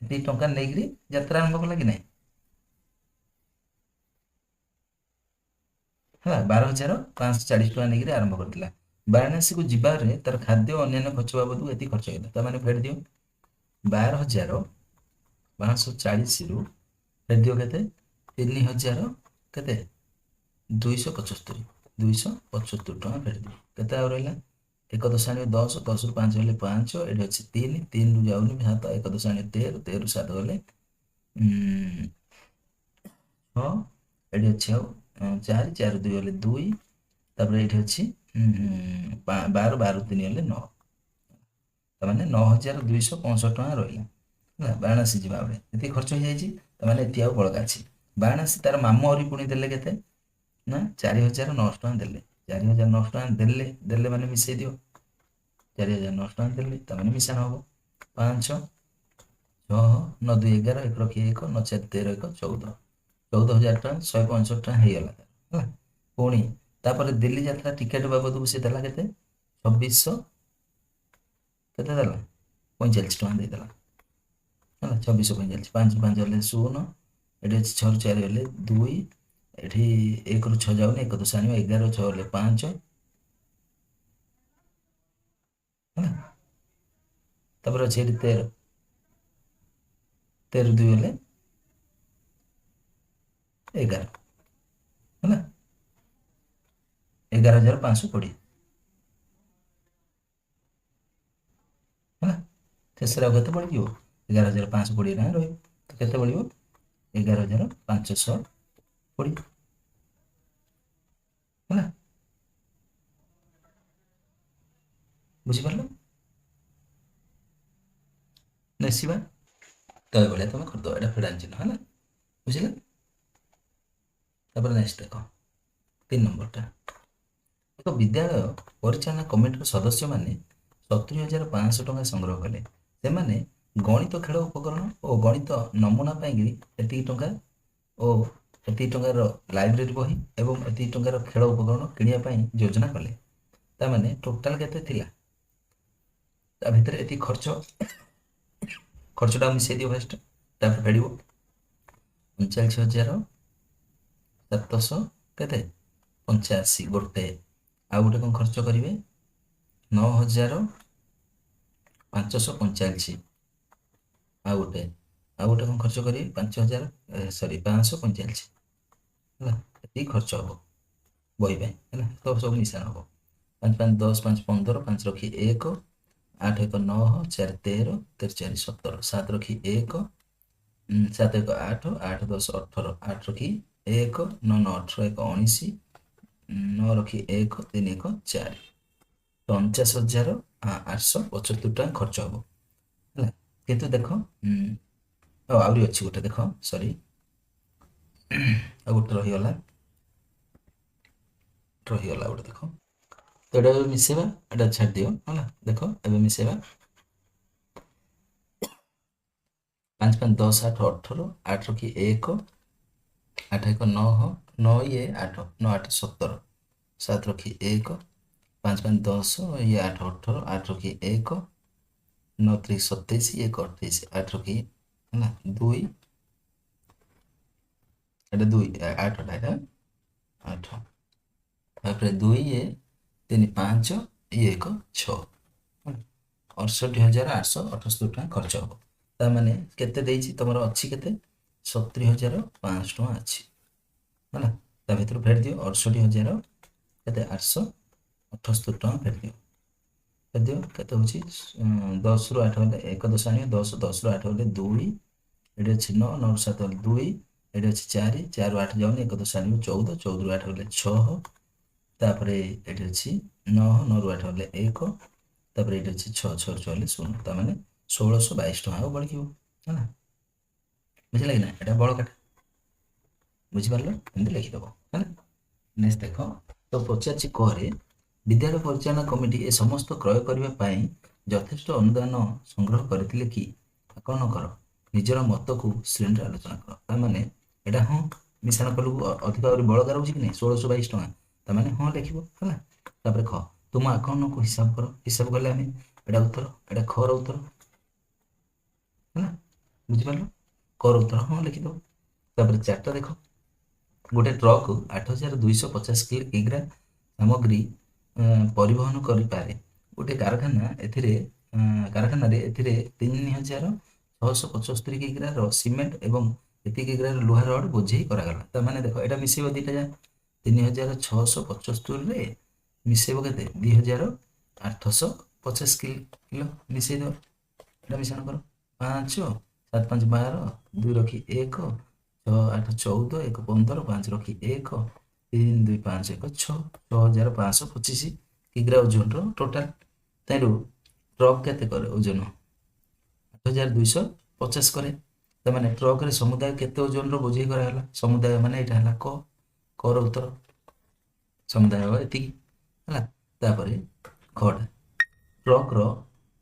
ଏତିକି ଟଙ୍କା ନେଇକିରି ଯାତ୍ରା ଆରମ୍ଭ କଲା କି ନାହିଁ ହେଲା, 12,540 ଟଙ୍କା ନେଇକିରି ଆରମ୍ଭ କରିଥିଲା। ବାରାଣସୀକୁ ଯିବାରେ ତାର ଖାଦ୍ୟ ଅନ୍ୟାନ୍ୟ ଖର୍ଚ୍ଚ ବାବଦକୁ ଏତିକି ଖର୍ଚ୍ଚ ହେଇଥିଲା, ତାମାନେ ଫେର ଦିଅ 12,540ରୁ ଫେର ଦିଅ କେତେ 3,000 କେତେ 275, 275 ଟଙ୍କା ଫେର ଦିଅ। କେତେ ଆଉ ରହିଲା 1.10, 10ରୁ 5 ଗଲେ 5, ଏଠି ଅଛି 3, 3ରୁ ଯାଉନି 7, 1.13, 13ରୁ 7 ଗଲେ 6, ଏଠି ଅଛି ଆଉ 4, 4ରୁ 2 ଗଲେ 2, ତାପରେ ଏଇଠି ଅଛି 12, 12ରୁ 3 ଗଲେ 9, ତାମାନେ 9,265 ଟଙ୍କା ରହିଲା ହେଲା ବାରାଣସୀ ଯିବା ବେଳେ। ଏତିକି ଖର୍ଚ୍ଚ ହେଇଯାଇଛି, ତାମାନେ ଏଠି ଆଉ ବଳକା ଅଛି। ବାରାଣସୀ ତାର ମାମୁଁ ଘର ପୁଣି ଦେଲେ କେତେ ନା 4,900 ଟଙ୍କା ଦେଲେ। 4,900 ଟଙ୍କା ଦେଲେ ଦେଲେ ମାନେ ମିଶେଇ ଦିଅ 4,900 ଟଙ୍କା ଦେଲେ, ତାମାନେ ମିଶାଣ ହବ 5, 6, 9, 2, 11, 1 ରଖି 1, 9, 4, 13, 1, 14, 14,000 ଟଙ୍କା 165 ଟଙ୍କା ହେଇଗଲା ହେଲା। ପୁଣି ତାପରେ ଦିଲ୍ଲୀ ଯାତ୍ରା ଟିକେଟ ବାବଦକୁ ସେ ଦେଲା କେତେ 2600 କେତେ ଦେଲା 45 ଟଙ୍କା ଦେଇଦେଲା ହେଲା। 2645, 5ରୁ 5 ହେଲେ 0, ଏଠି ଅଛି 6ରୁ 4 ହେଲେ 2, ଏଠି 1ରୁ 6 ଯାଉନି 1 ଦଶ ଆଣିବ 11, 6 ହେଲେ 5 ହେଲା। ତାପରେ ଅଛି ଏଠି 13, 13ରୁ 2 ହେଲେ 11 ହେଲା, 11,520 ହେଲା। ଶେଷରେ ଆଉ କେତେ ବଳିଯିବ 11,520 ଟଙ୍କା ରହିବ, ତ କେତେ ବଳିବ 11,520 ହେଲା। ବୁଝିପାରିଲ ନେସିବା ତ ଏଭଳିଆ ତମେ କରିଦବ, ଏଇଟା ଫେଡାଲ ଚିହ୍ନ ହେଲା, ବୁଝିଲେ। ତାପରେ ନେକ୍ସଟ ଦେଖ 3 ନମ୍ବରଟା, ଏକ ବିଦ୍ୟାଳୟ ପରିଚାଳନା କମିଟିର ସଦସ୍ୟମାନେ 70,500 ଟଙ୍କା ସଂଗ୍ରହ କଲେ। ସେମାନେ ଗଣିତ ଖେଳ ଉପକରଣ ଓ ଗଣିତ ନମୁନା ପାଇଁକିରି ଏତିକି ଟଙ୍କା ଓ ଏତିକି ଟଙ୍କାର ଲାଇବ୍ରେରୀ ବହି ଏବଂ ଏତିକି ଟଙ୍କାର ଖେଳ ଉପକରଣ କିଣିବା ପାଇଁ ଯୋଜନା କଲେ। ତାମାନେ ଟୋଟାଲ କେତେ ଥିଲା, ତା ଭିତରେ ଏତିକି ଖର୍ଚ୍ଚଟା ମିଶାଇ ଦିଅ ଫାଷ୍ଟ, ତାପରେ ଫେଡ଼ିବ 39,700 କେତେ 85 ଗୋଟେ। ଆଉ ଗୋଟେ କ'ଣ ଖର୍ଚ୍ଚ କରିବେ 9,545, ଆଉ ଗୋଟେ କ'ଣ ଖର୍ଚ୍ଚ କରିବେ 545 ହେଲା। ଏତିକି ଖର୍ଚ୍ଚ ହବ ବହି ପାଇଁ ହେଲା, ତ ସବୁ ମିଶାଣ ହବ 5, 5, 10, 5, 15, 5 ରଖି 1, 8, 1, 9, 4, 13, 13, 4, 17, 7 ରଖି 1, 7, 1, 8, 8, 10, 18, 8 ରଖି 1, 9, 9, 18, 1, 19, 9 ରଖି 1, 3, 1, 4, 49,875 ଟଙ୍କା ଖର୍ଚ୍ଚ ହବ ହେଲା। କିନ୍ତୁ ଦେଖ ଆହୁରି ଅଛି ଗୋଟେ ଦେଖ, ସରି ଆଉ ଗୋଟେ ରହିଗଲା ଗୋଟେ ଦେଖ, ତ ଏଇଟା ଏବେ ମିଶେଇବା, ଏଇଟା ଛାଡ଼ି ଦିଅ ହେଲା। ଦେଖ ଏବେ ମିଶେଇବା 5, 5, 10, 8, 18, 8 ରଖି 1, 8, 1, 9, 9 ଇଏ 8, 9, 8, 17, 7 ରଖି 1, 5, 5, 10 ଇଏ 8, 18, 8 ରଖି 1, 9, 3, 27 ଇଏ 28, 8 ରଖି ହେଲା 2, ଏଇଟା 2, 8ଟା ଏଇଟା 8, ତାପରେ 2 ଇଏ 3, 5 ଇଏ 1, 6, 68,878 ଟଙ୍କା ଖର୍ଚ୍ଚ ହବ। ତାମାନେ କେତେ ଦେଇଛି ତମର ଅଛି କେତେ 70,500 ଟଙ୍କା ଅଛି ହେଲା। ତା ଭିତରୁ ଫେରି ଦିଅ 68,000 କେତେ 878 ଟଙ୍କା ଫେରି ଦିଅ। କେତେ ହେଉଛି 10ରୁ 8 ଗଲେ 1 ଦଶ ଆଣିବ 10, 10ରୁ 8 ଗଲେ 2, ଏଠି ଅଛି 9, 9ରୁ 7 ଗଲେ 2, ଏଠି ଅଛି 4, 4ରୁ 8 ଯାଉନି 1 ଦଶ ଆଣିବ 14, 14ରୁ 8 ଗଲେ 6, ତାପରେ ଏଠି ଅଛି 9, 9ରୁ 8 ଗଲେ 1, ତାପରେ ଏଠି ଅଛି 6, 6ରୁ 6 ଗଲେ 0, ତାମାନେ 1,622 ଟଙ୍କା ଆଉ ବଳିଯିବ ହେଲା। ବୁଝିଲା କି ନା, ଏଇଟା ବଳକାଟା ବୁଝିପାରିଲ, ଏମିତି ଲେଖିଦେବ ହେଲା। ନେକ୍ସଟ ଦେଖ, ତ ପଚାରିଛି କରେ ବିଦ୍ୟାଳୟ ପରିଚାଳନା କମିଟି ଏ ସମସ୍ତ କ୍ରୟ କରିବା ପାଇଁ ଯଥେଷ୍ଟ ଅନୁଦାନ ସଂଗ୍ରହ କରିଥିଲେ କି? କ'ଣ କର ନିଜର ମତକୁ ଶ୍ରେଣୀରେ ଆଲୋଚନା କର। ତାମାନେ ଏଇଟା ହଁ ମିଶାଣ କଲକୁ ଅଧିକ ଆହୁରି ବଳକା ରହୁଛି କି ନାହିଁ 1622 ଟଙ୍କା ତାମାନେ ହଁ ଲେଖିବ ହେଲା। ତାପରେ ଖ ତୁମ ଆକାଉଣ୍ଟକୁ ହିସାବ କର। ହିସାବ କଲେ ଆମେ ଏଇଟା ଉତ୍ତର, ଏଇଟା ଖର ଉତ୍ତର ହେଲା, ବୁଝିପାରିଲ? କର ଉତ୍ତର ହଁ ଲେଖିଦବ। ତାପରେ 4ଟା ଦେଖ, ଗୋଟେ ଟ୍ରକ୍ 8250 କିଗ୍ରା ସାମଗ୍ରୀ ପରିବହନ କରିପାରେ। ଗୋଟେ କାରଖାନାରେ ଏଥିରେ 3675 କିଗ୍ରାର ସିମେଣ୍ଟ ଏବଂ ଏତିକି କିଗ୍ରାର ଲୁହା ରଡ୍ ବୋଝେଇ କରାଗଲା। ତାମାନେ ଦେଖ ଏଇଟା ମିଶେଇବ ଦିଟା ଯାକ, 3675ରେ ମିଶେଇବ କେତେ 2850 କିଲୋ ମିଶେଇ ଦବ। ଏଇଟା ମିଶାଣ କର 5 7 5 12 2 ରଖି 1 6 8 14 1 15 5 ରଖି 1 3 2 5 1 6 6525 କିଗ୍ରା ଓଜନର ଟୋଟାଲ। ତେଣୁ ଟ୍ରକ୍ କେତେ କରେ ଓଜନ 8250 କରେ। ତାମାନେ ଟ୍ରକରେ ସମୁଦାୟ କେତେ ଓଜନର ବୋଝେଇ କରାଗଲା? ସମୁଦାୟ ମାନେ ଏଇଟା ହେଲା କର ଉତ୍ତର, ସମୁଦାୟ ଏତିକି ହେଲା। ତାପରେ ଖଟା ଟ୍ରକର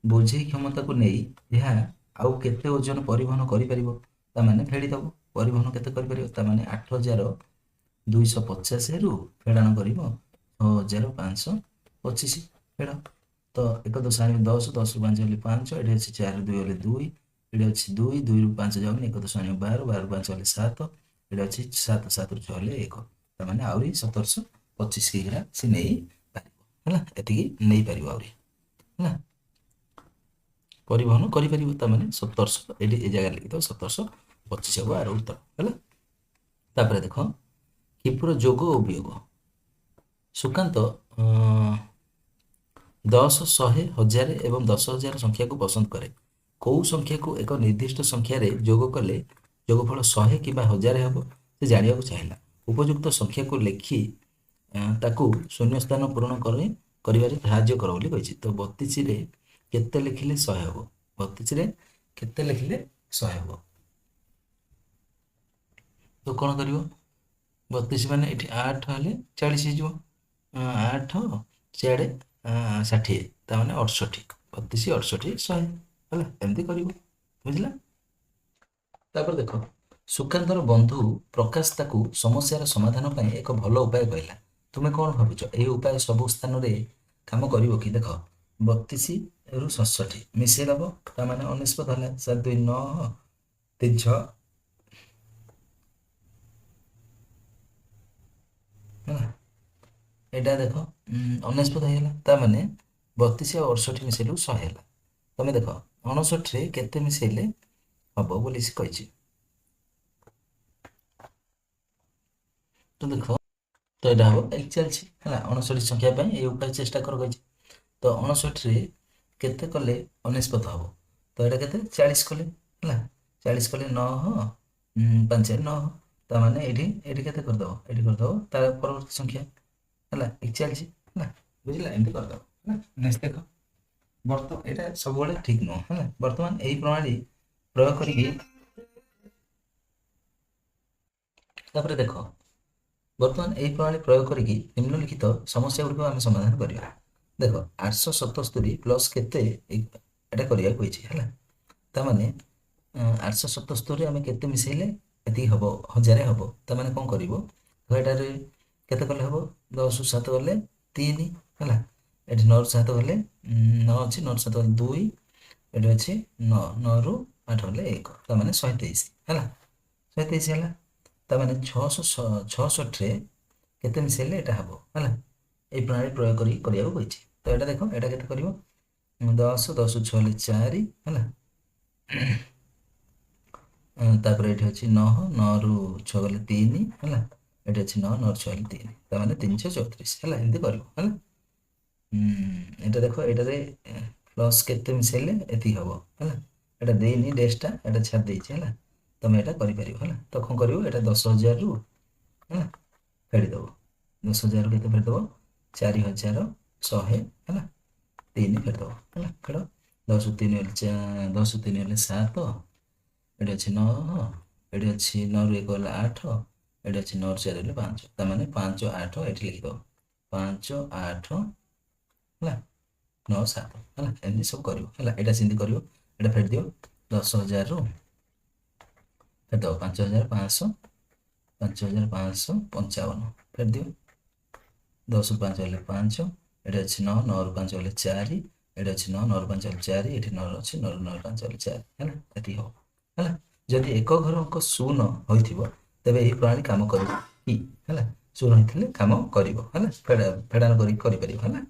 ବୋଝେଇ କ୍ଷମତାକୁ ନେଇ ଏହା ଆଉ କେତେ ଓଜନ ପରିବହନ କରିପାରିବ? ତାମାନେ ଫେଡ଼ିଦବ। ପରିବହନ କେତେ କରିପାରିବ? ତାମାନେ 8250ରୁ ଫେଡ଼ାଣ କରିବ 6525 ଫେଡ଼। ତ 1 10 ଆଣିବ 10 10ରୁ 5 ଗଲେ 5 ଏଠି ଅଛି 4 2 ଗଲେ 2 ଏଠି ଅଛି 2 2ରୁ 5 ଯାଉନି 1 10 ଆଣିବ 12 12ରୁ 5 ଗଲେ 7 ଏଠି ଅଛି 7 7ରୁ 6 ଗଲେ 1 ତାମାନେ ଆହୁରି 1725 କିଗ୍ରା ସେ ନେଇପାରିବ ହେଲା। ଏତିକି ନେଇପାରିବ ଆହୁରି ହେଲା, ପରିବହନ କରିପାରିବ। ତାମାନେ 1700 ଏଠି ଏ ଜାଗାରେ ଲେଖିଦେବ 1725 ହେବ ଆର ଉତ୍ତର ହେଲା। ତାପରେ ଦେଖ କ୍ଷିପୁର ଯୋଗ ଓ ବିয়োଗ। ସୁକାନ୍ତ 10 100 1000 ଏବଂ 10,000 ସଂଖ୍ୟାକୁ ପସନ୍ଦ କରେ। କୋଉ ସଂଖ୍ୟାକୁ ଏକ ନିର୍ଦ୍ଦିଷ୍ଟ ସଂଖ୍ୟାରେ ଯୋଗ କଲେ ଯୋଗଫଳ 100 କିମ୍ବା 1000 ହେବ ସେ ଜାଣିବାକୁ ଚାହିଁଲା। ଉପଯୁକ୍ତ ସଂଖ୍ୟାକୁ ଲେଖି ତାକୁ ଶୂନ୍ୟସ୍ଥାନ ପୂରଣ କରିବାରେ ସାହାଯ୍ୟ କର ବୋଲି କହିଛି। ତ 32ରେ କେତେ ଲେଖିଲେ 100 ହେବ? 32ରେ କେତେ ଲେଖିଲେ 100 ହେବ? ତ କ'ଣ କରିବ? 32 ମାନେ ଏଠି 8 ହେଲେ 40 ହେଇଯିବ, 8 ସିଆଡ଼େ 60 ତାମାନେ 68, 32 68 100 ହେଲା, ଏମିତି କରିବ ବୁଝିଲା। ତାପରେ ଦେଖ ସୁକାନ୍ତର ବନ୍ଧୁ ପ୍ରକାଶ ତାକୁ ସମସ୍ୟାର ସମାଧାନ ପାଇଁ ଏକ ଭଲ ଉପାୟ କହିଲା। ତୁମେ କ'ଣ ଭାବୁଛ ଏହି ଉପାୟ ସବୁ ସ୍ଥାନରେ କାମ କରିବ କି? ଦେଖ 32ରୁ 67 ମିଶେଇ ଦବ ତାମାନେ 19 ହେଲା, 7 2 9 3 6 ହେଲା। ଏଇଟା ଦେଖ 19 ହେଇଗଲା, ତାମାନେ 32 ଆଉ 68 ମିଶେଇଲୁ 100 ହେଲା। ତମେ ଦେଖ 59ରେ କେତେ ମିଶେଇଲେ ହବ ବୋଲି ସେ କହିଛି। ତ ଦେଖ ତ ଏଇଟା ହବ 41 ହେଲା। 59 ସଂଖ୍ୟା ପାଇଁ এই ଉପାୟ ଚେଷ୍ଟା କର କହିଛି। ତ 59ରେ କେତେ କଲେ 19 ହବ? ତ ଏଇଟା କେତେ 40 କଲେ ହେଲା, 40 କଲେ 9 5 9 ତାମାନେ ଏଇଠି ଏଇଠି କେତେ କରିଦେବ? ଏଇଠି କରିଦେବ ତା ପରବର୍ତ୍ତୀ ସଂଖ୍ୟା ହେଲା 41 ହେଲା, ବୁଝିଲା? ଏମିତି କରିଦେବ ହେଲା। ନେକ୍ସଟ ଦେଖ ଏଇଟା ସବୁବେଳେ ଠିକ ନୁହଁ ହେଲା। ବର୍ତ୍ତମାନ ଏହି ପ୍ରଣାଳୀ ପ୍ରୟୋଗ କରିକି ତାପରେ ଦେଖ ବର୍ତ୍ତମାନ ଏହି ପ୍ରଣାଳୀ ପ୍ରୟୋଗ କରିକି ନିମ୍ନଲିଖିତ ସମସ୍ୟା ଗୁଡ଼ିକ ଆମେ ସମାଧାନ କରିବା। ଦେଖ 877 ପ୍ଲସ୍ କେତେ ଏଇଟା କରିବାକୁ କହିଛି ହେଲା। ତାମାନେ 877ରେ ଆମେ କେତେ ମିଶେଇଲେ ଏତିକି ହବ 1000 ହବ। ତାମାନେ କ'ଣ କରିବ? ଏଟାରେ କେତେ କଲେ ହବ? 10ରୁ 7 ଗଲେ 3 ହେଲା, ଏଠି 9ରୁ 7 ଗଲେ 9 ଅଛି, 9ରୁ 7 ଗଲେ 2 ଏଠି ଅଛି 9 9ରୁ 8 ଗଲେ 1 ତାମାନେ 123 ହେଲା, 123 ହେଲା। ତାମାନେ 666ରେ କେତେ ମିଶେଇଲେ ଏଇଟା ହବ ହେଲା। এই ପ୍ରଣାଳୀ ପ୍ରୟୋଗ କରି କରିବାକୁ କହିଛି। ତ ଏଇଟା ଦେଖ ଏଇଟା କେତେ କରିବ? 10 10ରୁ 6 ହେଲେ 4 ହେଲା, ତାପରେ ଏଠି ଅଛି 9 9ରୁ 6 ଗଲେ 3 ହେଲା, ଏଠି ଅଛି 9 9ରୁ 6 ଗଲେ 3 ତାମାନେ 334 ହେଲା, ଏମିତି କରିବ ହେଲା। ଏଇଟା ଦେଖ ଏଇଟାରେ ପ୍ଲସ୍ କେତେ ମିଶେଇଲେ ଏତିକି ହବ ହେଲା। ଏଇଟା ଦେଇନି ଡେସ୍ଟା, ଏଇଟା ଛାଡ଼ି ଦେଇଛି ହେଲା। ତମେ ଏଇଟା କରିପାରିବ ହେଲା। ତ କ'ଣ କରିବ? ଏଇଟା 10,000ରୁ ହେଲା ଫେଡ଼ିଦେବ। 10,000ରୁ କେତେ ଫେଡ଼ିଦେବ? 4,100 ହେଲା, 3 ଫେଡ଼ିଦେବ ହେଲା। ଫେଡ଼ 10ରୁ 3 ହେଲେ 10ରୁ 3 ହେଲେ 7, ଏଠି ଅଛି 9, ଏଠି ଅଛି 9ରୁ 1 ଗଲେ 8, ଏଠି ଅଛି 9ରୁ 4 ହେଲେ 5 ତାମାନେ 5 8 ଏଠି ଲେଖିଦେବ 5 8 ହେଲା 9 7 ହେଲା, ଏମିତି ସବୁ କରିବ ହେଲା। ଏଇଟା ସେମିତି କରିବ, ଏଇଟା ଫେଡ଼ିଦିଅ 10,000ରୁ ଫେଡ଼ିଦେବ 5,500 5555 ଫେରି ଦିଅ 10 5 ହେଲେ 5 ଏଠି ଅଛି 9 9 ରୁ 5 ହେଲେ 4 ଏଠି ଅଛି 9 9 ରୁ 5 ହେଲେ 4 ଏଠି 9 ଅଛି 9 ରୁ 5 ହେଲେ 4 ହେଲା ଏତିକି ହବ ହେଲା ଯଦି ଏକ ଘର ଅଙ୍କ ଶୂନ ହୋଇଥିବ ତେବେ ଏହି ପ୍ରଣାଳୀ କାମ କରିବ କି ହେଲା ଶୂନ ହେଇଥିଲେ କାମ କରିବ ହେଲା ଫେଡାନ କରିକି କରିପାରିବ ହେଲା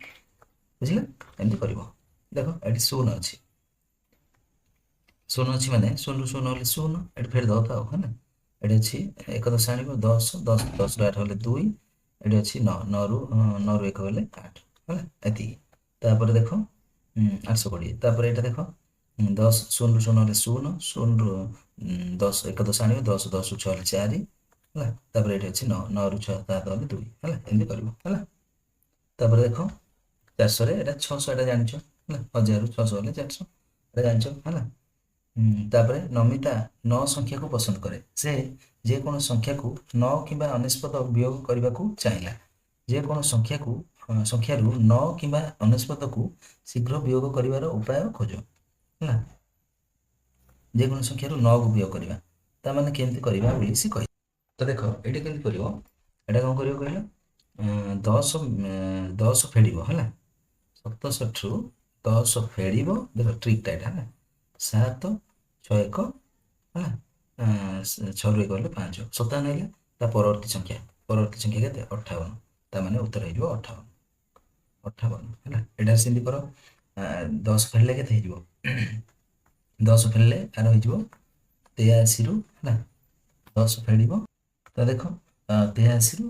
ବୁଝିଲେ ଏମିତି କରିବ ଦେଖ ଏଠି ଶୂନ ଅଛି ମାନେ ଶୂନରୁ ଶୂନ ହେଲେ ଶୂନ ଏଠି ଫେରି ଦବ ତ ଆଉ ହେଲା ଏଠି ଅଛି ଏକ ଦଶ ଆଣିବ 10 10 10 ରୁ 8 ହେଲେ 2 ଏଠି ଅଛି 9 9 ରୁ 1 ହେଲେ 8 ହେଲା ଏତିକି ତାପରେ ଦେଖ 820 ତାପରେ ଏଇଟା ଦେଖ 10 0 ରୁ 0 ହେଲେ 0 0 ରୁ 10 1 10 ଆଣିବ 10 10 ରୁ 6 ହେଲେ 4 ହେଲା ତାପରେ ଏଠି ଅଛି 9 9 ରୁ 6 7 ହେଲେ 2 ହେଲା ଏମିତି କରିବ ହେଲା ତାପରେ ଦେଖ 400 ରେ ଏଟା 600 ଏଟା ଜାଣିଛ ହେଲା 1000 ରୁ 600 ହେଲେ 400 ଏଟା ଜାଣିଛ ହେଲା ତାପରେ ନମିତା 9 ସଂଖ୍ୟାକୁ ପସନ୍ଦ କରେ ସେ ଯେକୌଣସି ସଂଖ୍ୟାକୁ 9 କିମ୍ବା ଅନେଶ୍ୱତ ବିୟୋଗ କରିବାକୁ ଚାହିଁଲା ଯେକୌଣସି ସଂଖ୍ୟାରୁ 9 କିମ୍ବା ଅନେଶ୍ୱତକୁ ଶୀଘ୍ର ବିୟୋଗ କରିବାର ଉପାୟ ଖୋଜ ହେଲା ଯେକୌଣସି ସଂଖ୍ୟାରୁ 9କୁ ବିୟୋଗ କରିବା ତାମାନେ କେମିତି କରିବା ବୋଲି ସେ କହିଲେ ତ ଦେଖ ଏଇଟା କେମିତି କରିବ ଏଇଟା କ'ଣ କରିବ କହିଲ 10 ଫେଡ଼ିବ ହେଲା 67 ରୁ 10 ଫେଡ଼ିବ ଦେଖ ଟ୍ରିକ୍ଟା ଏଇଟା ହେଲା 7 6 1 ହେଲା 6 ରୁ 1 ହେଲେ 5 57 ହେଲେ ତା ପରବର୍ତ୍ତୀ ସଂଖ୍ୟା କେତେ 58 ତା ମାନେ ଉତ୍ତର ହେଇଯିବ 58 ହେଲା ଏଇଟା ସେମିତି କର 10 ଫେରିଲେ କେତେ ହେଇଯିବ 10 ଫେରିଲେ ଆର ହେଇଯିବ 83 ରୁ ହେଲା 10 ଫେଡ଼ିବ ତ ଦେଖ 83 ରୁ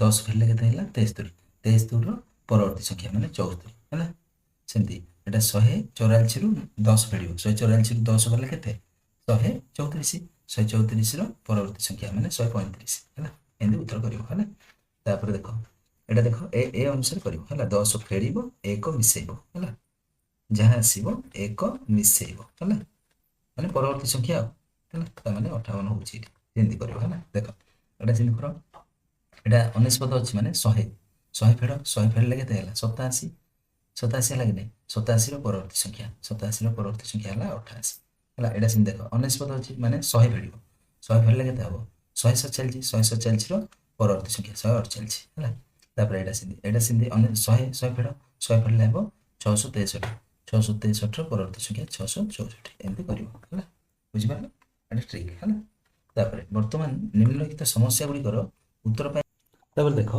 10 ଫେରିଲେ କେତେ ହେଲା 73 ର ପରବର୍ତ୍ତୀ ସଂଖ୍ୟା ମାନେ 74 ହେଲା ସେମିତି ଏଇଟା 144 ରୁ 10 ଫେଡ଼ିବ 144 ରୁ 10 ଗଲେ କେତେ 134 134 ର ପରବର୍ତ୍ତୀ ସଂଖ୍ୟା ମାନେ 135 ହେଲା ଏମିତି ଉତ୍ତର କରିବ ହେଲା ତାପରେ ଦେଖ ଏଇଟା ଦେଖ ଏ ଅନୁସାରେ କରିବ ହେଲା 10 ଫେଡ଼ିବ 1 ମିଶେଇବ ହେଲା ଯାହା ଆସିବ 1 ମିଶେଇବ ହେଲା ମାନେ ପରବର୍ତ୍ତୀ ସଂଖ୍ୟା ଆଉ ହେଲା ତାମାନେ 58 ହେଉଛି ଏଠି ଯେମିତି କରିବ ହେଲା ଦେଖ ଏଇଟା ସେମିତି କର ଏଇଟା 99 ଅଛି ମାନେ 100 ଫେଡ଼ 100 ଫେଡ଼ିଲେ କେତେ ହେଲା 87 ହେଲା କି ନାହିଁ 87 ର ପରବର୍ତ୍ତୀ ସଂଖ୍ୟା 87 ର ପରବର୍ତ୍ତୀ ସଂଖ୍ୟା ହେଲା 88 ହେଲା ଏଇଟା ସେମିତି ଦେଖ 99 ଅଛି ମାନେ 100 ଫେଡ଼ିବ 100 ଫେଡ଼ିଲେ କେତେ ହବ 147 ର ପରବର୍ତ୍ତୀ ସଂଖ୍ୟା 148 ହେଲା ତାପରେ ଏଇଟା ସେମିତି 100 ଫେଡ଼ 100 ଫେଡ଼ିଲେ ହେବ 663 ର ପରବର୍ତ୍ତୀ ସଂଖ୍ୟା 664 ଏମିତି କରିବ ହେଲା ବୁଝିପାରିଲ ଏଇଟା ଟ୍ରିକ୍ ହେଲା ତାପରେ ବର୍ତ୍ତମାନ ନିମ୍ନଲିଖିତ ସମସ୍ୟା ଗୁଡ଼ିକର ଉତ୍ତର ପାଇଁ ତାପରେ ଦେଖ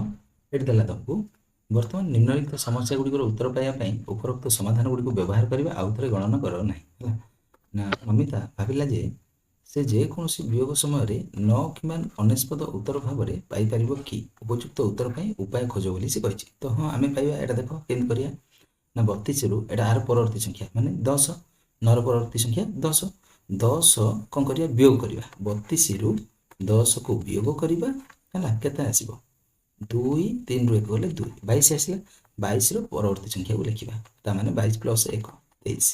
ଏଠି ଦେଲା ତମକୁ ବର୍ତ୍ତମାନ ନିମ୍ନଲିଖିତ ସମସ୍ୟା ଗୁଡ଼ିକର ଉତ୍ତର ପାଇବା ପାଇଁ ଉପରୋକ୍ତ ସମାଧାନ ଗୁଡ଼ିକୁ ବ୍ୟବହାର କରିବା ଆଉ ଥରେ ଗଣନା କର ନାହିଁ ହେଲା ନା ନମିତା ଭାବିଲା ଯେ ସେ ଯେକୌଣସି ବିୟୋଗ ସମୟରେ 9 କିମ୍ବା ଅନେଶ୍ୱତ ଉତ୍ତର ଭାବରେ ପାଇପାରିବ କି ଉପଯୁକ୍ତ ଉତ୍ତର ପାଇଁ ଉପାୟ ଖୋଜ ବୋଲି ସେ କହିଛି ତ ହଁ ଆମେ ପାଇବା ଏଇଟା ଦେଖ କେମିତି କରିବା ନା 32 ରୁ ଏଇଟା ଆର ପରବର୍ତ୍ତୀ ସଂଖ୍ୟା ମାନେ 10 9 ର ପରବର୍ତ୍ତୀ ସଂଖ୍ୟା 10 10 କ'ଣ କରିବା ବିୟୋଗ କରିବା 32 ରୁ 10 କୁ ବିୟୋଗ କରିବା ହେଲା କେତେ ଆସିବ 2 3 ରୁ 1 ଗଲେ 2 22 ଆସିଲା 22 ର ପରବର୍ତ୍ତୀ ସଂଖ୍ୟାକୁ ଲେଖିବା ତା ମାନେ 22 ପ୍ଲସ୍ 1 23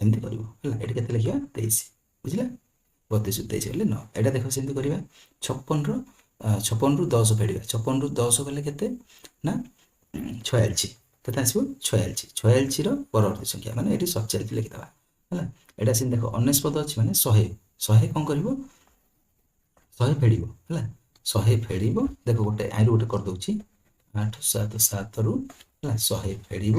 ଏମିତି କରିବ ହେଲା ଏଠି କେତେ ଲେଖିବା 23 ବୁଝିଲା 32 ରୁ 23 ଗଲେ 9 ଏଇଟା ଦେଖ ସେମିତି କରିବା 56 ରୁ 10 ଫେଡ଼ିବା 56 ରୁ 10 ଗଲେ କେତେ ନା 46 କେତେ ଆସିବ 46 ର ପରବର୍ତ୍ତୀ ସଂଖ୍ୟା ମାନେ ଏଠି 47 ଲେଖିଦେବା ହେଲା ଏଇଟା ସେମିତି ଦେଖ 99 ଅଛି ମାନେ 100 କ'ଣ କରିବ 100 ଫେଡ଼ିବ ହେଲା 100 ଫେଡ଼ିବ ଦେଖ ଗୋଟେ ଆଇରୁ ଗୋଟେ କରିଦେଉଛି 8 7 7 ରୁ ହେଲା 100 ଫେଡ଼ିବ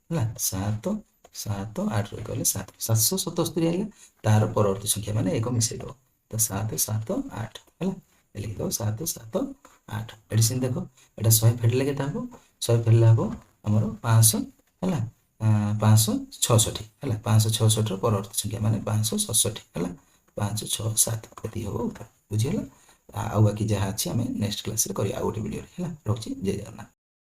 ହେଲା 7 7 8 ରୁ ଗଲେ 7 777 ହେଲା ତାର ପରବର୍ତ୍ତୀ ସଂଖ୍ୟା ମାନେ 1 ମିଶେଇ ଦେବ ତ 7 7 8 ହେଲା ଲେଖିଦେବ 7 7 8 ଏଠି ସେମିତି ଦେଖ ଏଇଟା 100 ଫେଡ଼ିଲେ କେତେ ହେବ 100 ଫେଡ଼ିଲେ ହେବ ଆମର 500 ହେଲା 566 ହେଲା 566 ର ପରବର୍ତ୍ତୀ ସଂଖ୍ୟା ମାନେ 567 ହେଲା 567 ଏତିକି ହେବ ଉତ୍ତର ବୁଝିଗଲା ଆଉ ବାକି ଯାହା ଅଛି ଆମେ ନେକ୍ସଟ କ୍ଲାସରେ କରିବା ଆଉ ଗୋଟେ ଭିଡ଼ିଓରେ ହେଲା ରହୁଛି ଜୟ ଜଗନ୍ନାଥ।